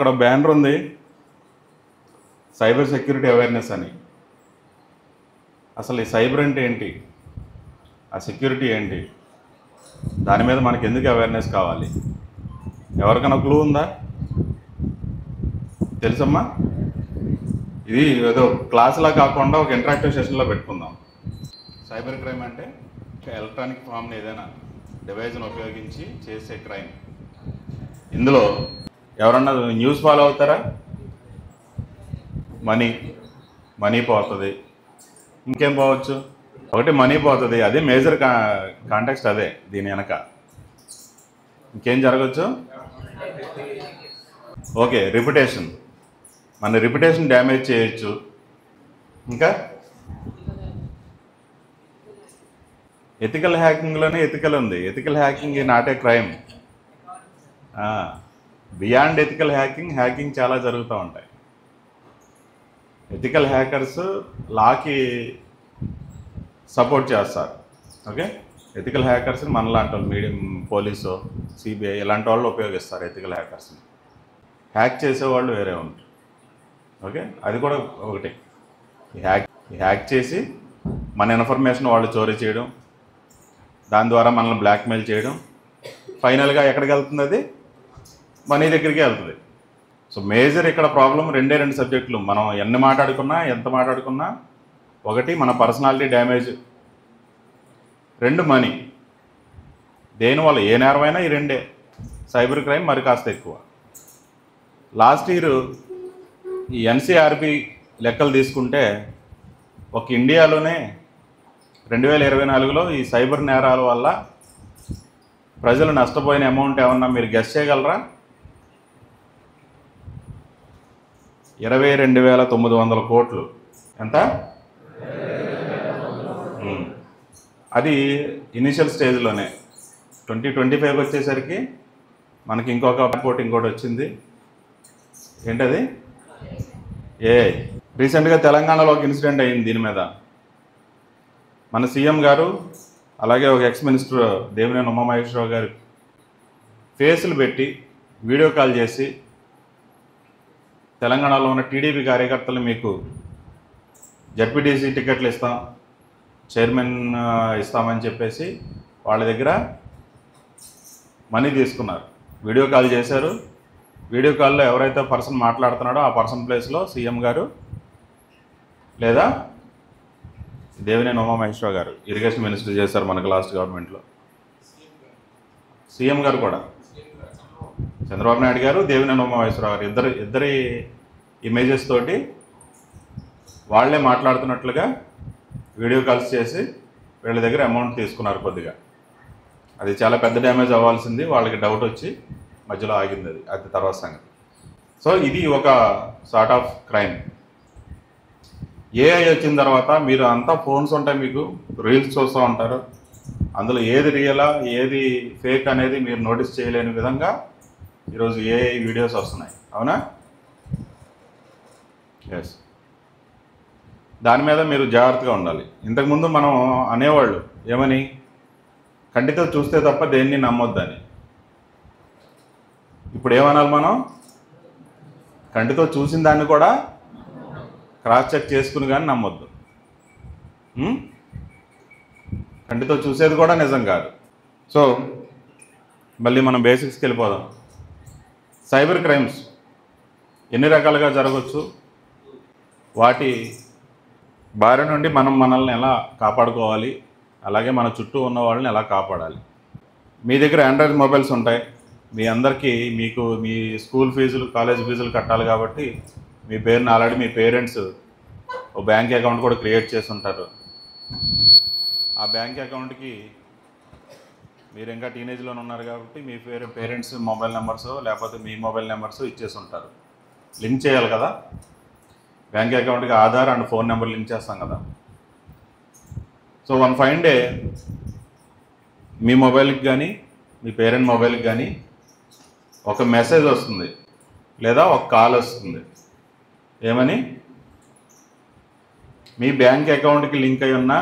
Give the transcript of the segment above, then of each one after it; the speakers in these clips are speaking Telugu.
అక్కడ బ్యానర్ ఉంది, సైబర్ సెక్యూరిటీ అవేర్నెస్ అని. అసలు ఈ సైబర్ అంటే ఏంటి, ఆ సెక్యూరిటీ ఏంటి, దాని మీద మనకి ఎందుకు అవేర్నెస్ కావాలి? ఎవరికైనా క్లూ ఉందా? తెలుసమ్మా? ఇది ఏదో క్లాసులా కాకుండా ఒక ఇంటరాక్టివ్ సెషన్లో పెట్టుకుందాం. సైబర్ క్రైమ్ అంటే ఎలక్ట్రానిక్ ఫామ్ని ఏదైనా డివైజ్ను ఉపయోగించి చేసే క్రైమ్. ఇందులో ఎవరన్నా న్యూస్ ఫాలో అవుతారా? మనీ పోతుంది, ఇంకేం పోవచ్చు? ఒకటి మనీ పోతుంది, అదే మేజర్ కాంటెక్స్ట్, అదే దీని వెనక. ఇంకేం జరగచ్చు? ఓకే, రిప్యుటేషన్, మన రిప్యుటేషన్ డ్యామేజ్ చేయొచ్చు. ఇంకా ఎథికల్ హ్యాకింగ్లోనే ఎథికల్ ఉంది. Ethical hacking not a crime. Beyond ethical hacking చాలా జరుగుతూ ఉంటాయి. ఎథికల్ హ్యాకర్స్ లాకి సపోర్ట్ చేస్తారు. ఓకే, ఎథికల్ హ్యాకర్స్ని మనలాంటి వాళ్ళు, మీడియం పోలీసు, సిబిఐ ఇలాంటి వాళ్ళు ఉపయోగిస్తారు ఎథికల్ హ్యాకర్స్ని. హ్యాక్ చేసేవాళ్ళు వేరే ఉంటారు. ఓకే, అది కూడా ఒకటి. హ్యాక్ చేసి మన ఇన్ఫర్మేషన్ వాళ్ళు చోరీ చేయడం, దాని ద్వారా మనల్ని బ్లాక్మెయిల్ చేయడం, ఫైనల్గా ఎక్కడికి వెళ్తుంది? అది మనీ దగ్గరికి వెళ్తుంది. సో మేజర్ ఇక్కడ ప్రాబ్లం రెండు సబ్జెక్టులు. మనం ఎంత మాట్లాడుకున్నా, ఒకటి మన పర్సనాలిటీ డ్యామేజ్, రెండు మనీ. దేనివల్ల ఏ నేరమైనా ఈ రెండే. సైబర్ క్రైమ్ మరి కాస్త ఎక్కువ. లాస్ట్ ఇయర్ ఈ ఎన్సీఆర్బి లెక్కలు తీసుకుంటే ఒక ఇండియాలోనే 2024లో ఈ సైబర్ నేరాల వల్ల ప్రజలు నష్టపోయిన అమౌంట్ ఏమన్నా మీరు గెస్ చేయగలరా? 22,900 కోట్లు. ఎంత? అది ఇనిషియల్ స్టేజ్లోనే. 2025 వచ్చేసరికి మనకి ఇంకొక రిపోర్ట్ ఇంకోటి వచ్చింది. ఏంటది? రీసెంట్గా తెలంగాణలో ఒక ఇన్సిడెంట్ అయింది దీని మీద. మన సీఎం గారు అలాగే ఒక ఎక్స్ మినిస్టర్ దేవినేని ఉమామహేశ్వరరావు గారు ఫేసులు పెట్టి వీడియో కాల్ చేసి తెలంగాణలో ఉన్న టీడీపీ కార్యకర్తలు మీకు జడ్పీటీసీ టికెట్లు ఇస్తాం, చైర్మన్ ఇస్తామని చెప్పేసి వాళ్ళ దగ్గర మనీ తీసుకున్నారు. వీడియో కాల్ చేశారు. వీడియో కాల్లో ఎవరైతే పర్సన్ మాట్లాడుతున్నాడో ఆ పర్సన్ ప్లేస్లో సీఎం గారు లేదా దేవినేని ఉమామహేశ్వరరావు గారు ఇరిగేషన్ మినిస్టర్ చేశారు మనకు లాస్ట్ గవర్నమెంట్లో. సీఎం గారు కూడా, చంద్రబాబు నాయుడు గారు, దేవినేని ఉమామహేశ్వరరావు గారు ఇద్దరి ఇమేజెస్ తోటి వాళ్ళే మాట్లాడుతున్నట్లుగా వీడియో కాల్స్ చేసి వీళ్ళ దగ్గర అమౌంట్ తీసుకున్నారు కొద్దిగా. అది చాలా పెద్ద డ్యామేజ్ అవ్వాల్సింది, వాళ్ళకి డౌట్ వచ్చి మధ్యలో ఆగింది. అది తర్వాత సంగతి. సో ఇది ఒక సార్ట్ ఆఫ్ క్రైమ్. ఏఐ వచ్చిన తర్వాత మీరు అంతా ఫోన్స్ ఉంటాయి, మీకు రీల్స్ చూస్తూ ఉంటారు. అందులో ఏది రియలా ఏది ఫేక్ అనేది మీరు నోటీస్ చేయలేని విధంగా ఈరోజు ఏఐ వీడియోస్ వస్తున్నాయి. అవునా? ఎస్, దాని మీద మీరు జాగ్రత్తగా ఉండాలి. ఇంతకుముందు మనం అనేవాళ్ళు ఏమని, కంటితో చూస్తే తప్ప దేన్ని నమ్మొద్దని. ఇప్పుడు ఏమనాలి మనం? కంటితో చూసిన దాన్ని కూడా క్రాస్ చెక్ చేసుకుని కానీ నమ్మొద్దు. కంటితో చూసేది కూడా నిజం కాదు. సో మళ్ళీ మనం బేసిక్స్కి వెళ్ళిపోదాం. సైబర్ క్రైమ్స్ ఎన్ని రకాలుగా జరగవచ్చు, వాటి బారి నుండి మనల్ని ఎలా కాపాడుకోవాలి, అలాగే మన చుట్టూ ఉన్న వాళ్ళని ఎలా కాపాడాలి. మీ దగ్గర ఆండ్రాయిడ్ మొబైల్స్ ఉంటాయి. మీ అందరికీ మీ స్కూల్ ఫీజులు, కాలేజ్ ఫీజులు కట్టాలి కాబట్టి మీ పేరుని ఆల్రెడీ మీ పేరెంట్స్ ఓ బ్యాంక్ అకౌంట్ కూడా క్రియేట్ చేసి ఉంటారు. ఆ బ్యాంక్ అకౌంట్కి మీరు ఇంకా టీనేజ్లోనే ఉన్నారు కాబట్టి మీ పేరెంట్స్ మొబైల్ నెంబర్స్ లేకపోతే మీ మొబైల్ నెంబర్స్ ఇచ్చేసి ఉంటారు. లింక్ చేయాలి కదా బ్యాంక్ అకౌంట్కి, Aadhaar and phone number link చేస్తాం కదా. సో వన్ ఫైన్ డే మీ మొబైల్కి కానీ మీ పేరెంట్ మొబైల్కి కానీ ఒక మెసేజ్ వస్తుంది లేదా ఒక కాల్ వస్తుంది. ఏమని? మీ బ్యాంక్ అకౌంట్కి లింక్ అయి ఉన్న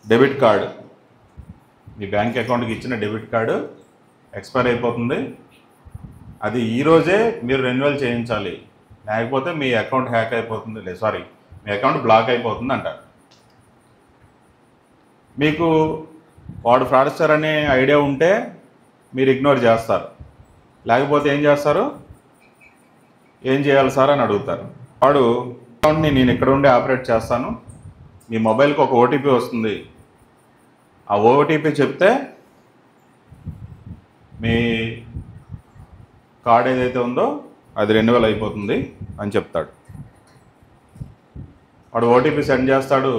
డెబిట్ కార్డు, మీ బ్యాంక్ అకౌంట్కి ఇచ్చిన డెబిట్ కార్డు ఎక్స్పైర్ అయిపోతుంది, అది ఈరోజే మీరు రెన్యువల్ చేయించాలి, లేకపోతే మీ అకౌంట్ హ్యాక్ అయిపోతుంది, మీ అకౌంట్ బ్లాక్ అయిపోతుంది అంటారు. మీకు వాడు ఫ్రాడ్స్టర్ అనే ఐడియా ఉంటే మీరు ఇగ్నోర్ చేస్తారు, లేకపోతే ఏం చేస్తారు, ఏం చేయాలి సార్ అని అడుగుతారు. వాడు అకౌంట్ని నేను ఇక్కడ ఉండి ఆపరేట్ చేస్తాను, మీ మొబైల్కి ఒక ఓటీపీ వస్తుంది, ఆ ఓటీపీ చెప్తే మీ కార్డ్ ఏదైతే ఉందో అది రెన్యువల్ అయిపోతుంది అని చెప్తాడు. వాడు ఓటీపీ సెండ్ చేస్తాడు,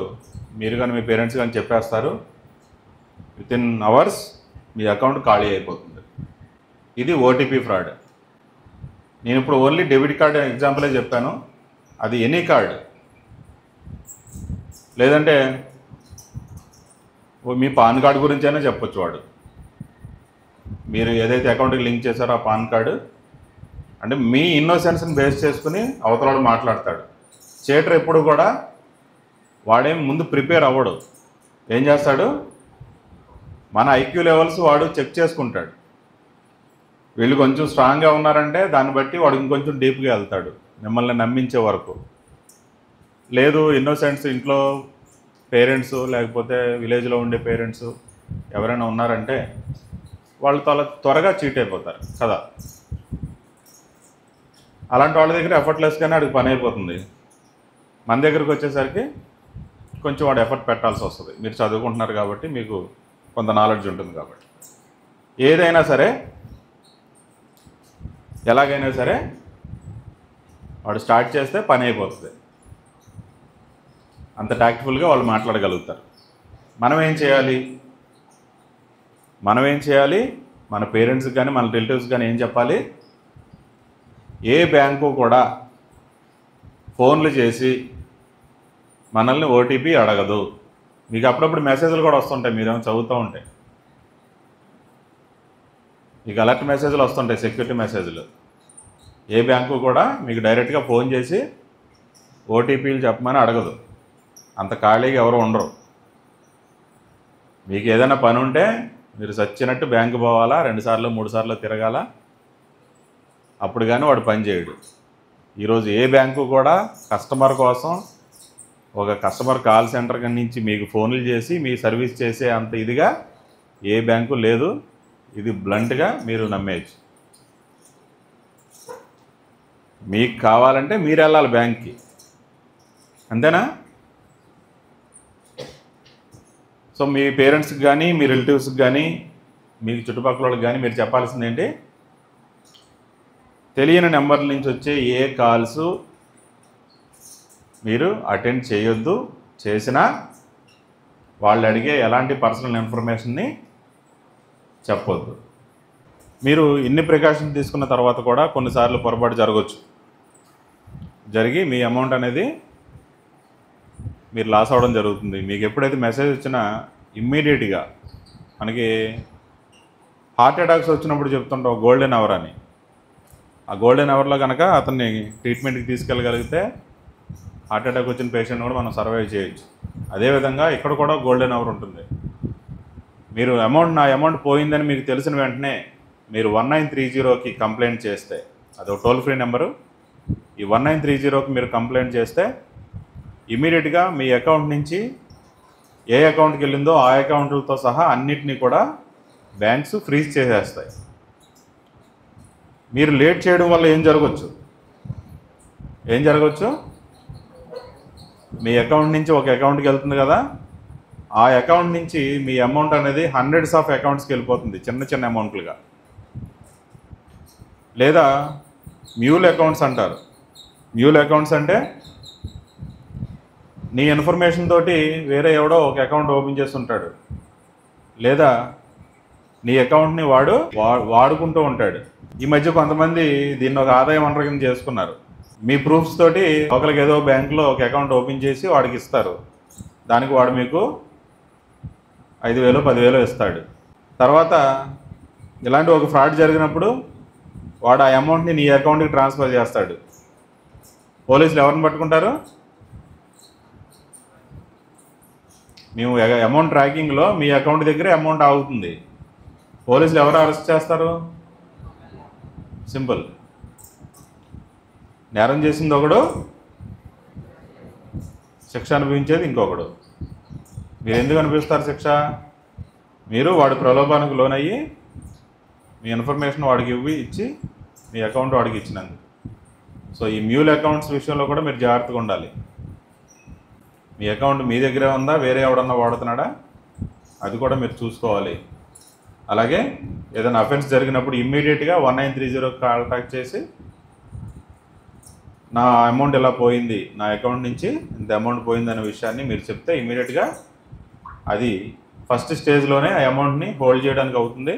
మీరు కానీ మీ పేరెంట్స్ కానీ చెప్పేస్తారు, వితిన్ అవర్స్ మీ అకౌంట్ ఖాళీ అయిపోతుంది. ఇది ఓటీపీ ఫ్రాడ్. నేను ఇప్పుడు ఓన్లీ డెబిట్ కార్డ్ ఎగ్జాంపులే చెప్పాను, అది ఎనీ కార్డ్. లేదంటే మీ పాన్ కార్డు గురించి అయినా చెప్పొచ్చు. వాడు మీరు ఏదైతే అకౌంట్కి లింక్ చేశారో ఆ పాన్ కార్డు అంటే మీ ఇన్నోసెన్స్ని బేస్ చేసుకుని అవతలాడు మాట్లాడతాడు. చేటర్ ఎప్పుడు కూడా వాడేం ముందు ప్రిపేర్ అవ్వడు. ఏం చేస్తాడు, మన ఐక్యూ లెవెల్స్ వాడు చెక్ చేసుకుంటాడు. వీళ్ళు కొంచెం స్ట్రాంగ్గా ఉన్నారంటే దాన్ని బట్టి వాడు ఇంకొంచెం డీప్గా వెళ్తాడు మిమ్మల్ని నమ్మించే వరకు. లేదు ఇన్నోసెంట్స్ ఇంట్లో పేరెంట్స్ లేకపోతే విలేజ్లో ఉండే పేరెంట్స్ ఎవరైనా ఉన్నారంటే వాళ్ళు త్వరగా చీట్ అయిపోతారు కదా. అలాంటి వాళ్ళ దగ్గర ఎఫర్ట్లెస్గానే వాడికి పని అయిపోతుంది. మన దగ్గరికి వచ్చేసరికి కొంచెం వాడు ఎఫర్ట్ పెట్టాల్సి వస్తుంది. మీరు చదువుకుంటున్నారు కాబట్టి మీకు కొంత నాలెడ్జ్ ఉంటుంది కాబట్టి. ఏదైనా సరే ఎలాగైనా సరే వాడు స్టార్ట్ చేస్తే పని అయిపోతుంది. అంత టాక్ట్ఫుల్గా వాళ్ళు మాట్లాడగలుగుతారు. మనం ఏం చేయాలి, మన పేరెంట్స్కి కానీ మన రిలేటివ్స్ కానీ ఏం చెప్పాలి, ఏ బ్యాంకు కూడా ఫోన్లు చేసి మనల్ని ఓటీపీ అడగదు. మీకు అప్పుడప్పుడు మెసేజ్లు కూడా వస్తుంటాయి, మీరేమో చదువుతూ ఉంటాయి, మీకు అలర్ట్ మెసేజ్లు వస్తుంటాయి, సెక్యూరిటీ మెసేజ్లు. ఏ బ్యాంకు కూడా మీకు డైరెక్ట్గా ఫోన్ చేసి ఓటీపీలు చెప్పమని అడగదు. అంత ఖాళీగా ఎవరు ఉండరు. మీకు ఏదైనా పని ఉంటే మీరు చచ్చినట్టు బ్యాంకు పోవాలా, 2 సార్లు 3 సార్లు తిరగాల, అప్పుడు కానీ వాడు పని చేయడు. ఈరోజు ఏ బ్యాంకు కూడా కస్టమర్ కోసం ఒక కస్టమర్ కాల్ సెంటర్ నుంచి మీకు ఫోన్లు చేసి మీ సర్వీస్ చేసే అంత ఇదిగా ఏ బ్యాంకు లేదు. ఇది బ్లంట్గా మీరు నమ్మేయచ్చు. మీకు కావాలంటే మీరు వెళ్ళాలి బ్యాంక్కి, అంతేనా? సో మీ పేరెంట్స్కి కానీ మీ రిలేటివ్స్కి కానీ మీకు చుట్టుపక్కల వాళ్ళకి కానీ మీరు చెప్పాల్సింది ఏంటి, తెలియని నెంబర్ల నుంచి వచ్చే ఏ కాల్స్ మీరు అటెండ్ చేయొద్దు. చేసినా వాళ్ళు అడిగే ఎలాంటి పర్సనల్ ఇన్ఫర్మేషన్ని చెప్పొద్దు. మీరు ఇన్ని ప్రికాషన్స్ తీసుకున్న తర్వాత కూడా కొన్నిసార్లు పొరపాటు జరగవచ్చు. జరిగి మీ అమౌంట్ అనేది మీరు లాస్ అవ్వడం జరుగుతుంది. మీకు ఎప్పుడైతే మెసేజ్ వచ్చినా ఇమ్మీడియట్గా మనకి హార్ట్ అటాక్స్ వచ్చినప్పుడు చెప్తుంటాం గోల్డెన్ అవర్ అని. ఆ గోల్డెన్ అవర్లో కనుక అతన్ని ట్రీట్మెంట్కి తీసుకెళ్ళగలిగితే హార్ట్ అటాక్ వచ్చిన పేషెంట్ కూడా మనం సర్వైవ్ చేయొచ్చు. అదేవిధంగా ఇక్కడ కూడా గోల్డెన్ అవర్ ఉంటుంది. మీరు నా అమౌంట్ పోయిందని మీకు తెలిసిన వెంటనే మీరు 1930కి కంప్లైంట్ చేస్తే, అదొక టోల్ ఫ్రీ నెంబరు, ఈ 1930కి మీరు కంప్లైంట్ చేస్తే ఇమీడియట్గా మీ అకౌంట్ నుంచి ఏ అకౌంట్కి వెళ్ళిందో ఆ అకౌంట్లతో సహా అన్నిటినీ కూడా బ్యాంక్స్ ఫ్రీజ్ చేసేస్తాయి. మీరు లేట్ చేయడం వల్ల ఏం జరగవచ్చు, మీ అకౌంట్ నుంచి ఒక అకౌంట్కి వెళ్తుంది కదా, ఆ అకౌంట్ నుంచి మీ అమౌంట్ అనేది హండ్రెడ్స్ ఆఫ్ అకౌంట్స్కి వెళ్ళిపోతుంది, చిన్న చిన్న అమౌంట్లుగా. లేదా మ్యూల్ అకౌంట్స్ అంటారు. మ్యూల్ అకౌంట్స్ అంటే నీ ఇన్ఫర్మేషన్ తోటి వేరే ఎవడో ఒక అకౌంట్ ఓపెన్ చేస్తుంటాడు, లేదా నీ అకౌంట్ని వాడుకుంటూ ఉంటాడు. ఈ మధ్య కొంతమంది దీన్ని ఒక ఆదాయ వనరు కింద చేసుకున్నారు. మీ ప్రూఫ్స్ తోటి ఒకరికి ఏదో బ్యాంకులో ఒక అకౌంట్ ఓపెన్ చేసి వాడికి ఇస్తారు. దానికి వాడు మీకు 5,000 10,000 ఇస్తాడు. తర్వాత ఇలాంటి ఒక ఫ్రాడ్ జరిగినప్పుడు వాడు ఆ అమౌంట్ని నీ అకౌంట్కి ట్రాన్స్ఫర్ చేస్తాడు. పోలీసులు ఎవరిని పట్టుకుంటారు? మేము అమౌంట్ ట్రాకింగ్లో మీ అకౌంట్ దగ్గరే అమౌంట్ ఆగుతుంది. పోలీసులు ఎవరు అరెస్ట్ చేస్తారు? సింపుల్. నేరం చేసింది ఒకడు, శిక్ష అనుభవించేది ఇంకొకడు. మీరు ఎందుకు అనిపిస్తారు శిక్ష? మీరు వాడి ప్రలోభానికి లోనయ్యి మీ ఇన్ఫర్మేషన్ వాడికి ఇచ్చి మీ అకౌంట్ వాడికి ఇచ్చినందుకు. సో ఈ మ్యూల్ అకౌంట్స్ విషయంలో కూడా మీరు జాగ్రత్తగా ఉండాలి. మీ అకౌంట్ మీ దగ్గరే ఉందా, వేరే ఎవడన్నా వాడుతున్నాడా, అది కూడా మీరు చూసుకోవాలి. అలాగే ఏదైనా అఫెన్స్ జరిగినప్పుడు ఇమ్మీడియట్గా 1930 కాంటాక్ట్ చేసి నా అమౌంట్ ఇలా పోయింది, నా అకౌంట్ నుంచి ఇంత అమౌంట్ పోయింది అనే విషయాన్ని మీరు చెప్తే ఇమ్మీడియట్గా అది ఫస్ట్ స్టేజ్లోనే ఆ అమౌంట్ని హోల్డ్ చేయడానికి అవుతుంది.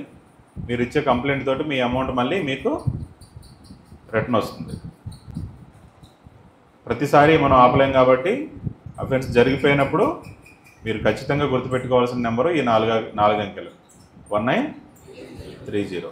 మీరు ఇచ్చే కంప్లైంట్ తోటి మీ అమౌంట్ మళ్ళీ మీకు రిటర్న్ వస్తుంది. ప్రతిసారి మనం ఆపలేం కాబట్టి అఫెన్స్ జరిగిపోయినప్పుడు మీరు ఖచ్చితంగా గుర్తుపెట్టుకోవాల్సిన నెంబరు ఈ 4 అంకెలు 1930.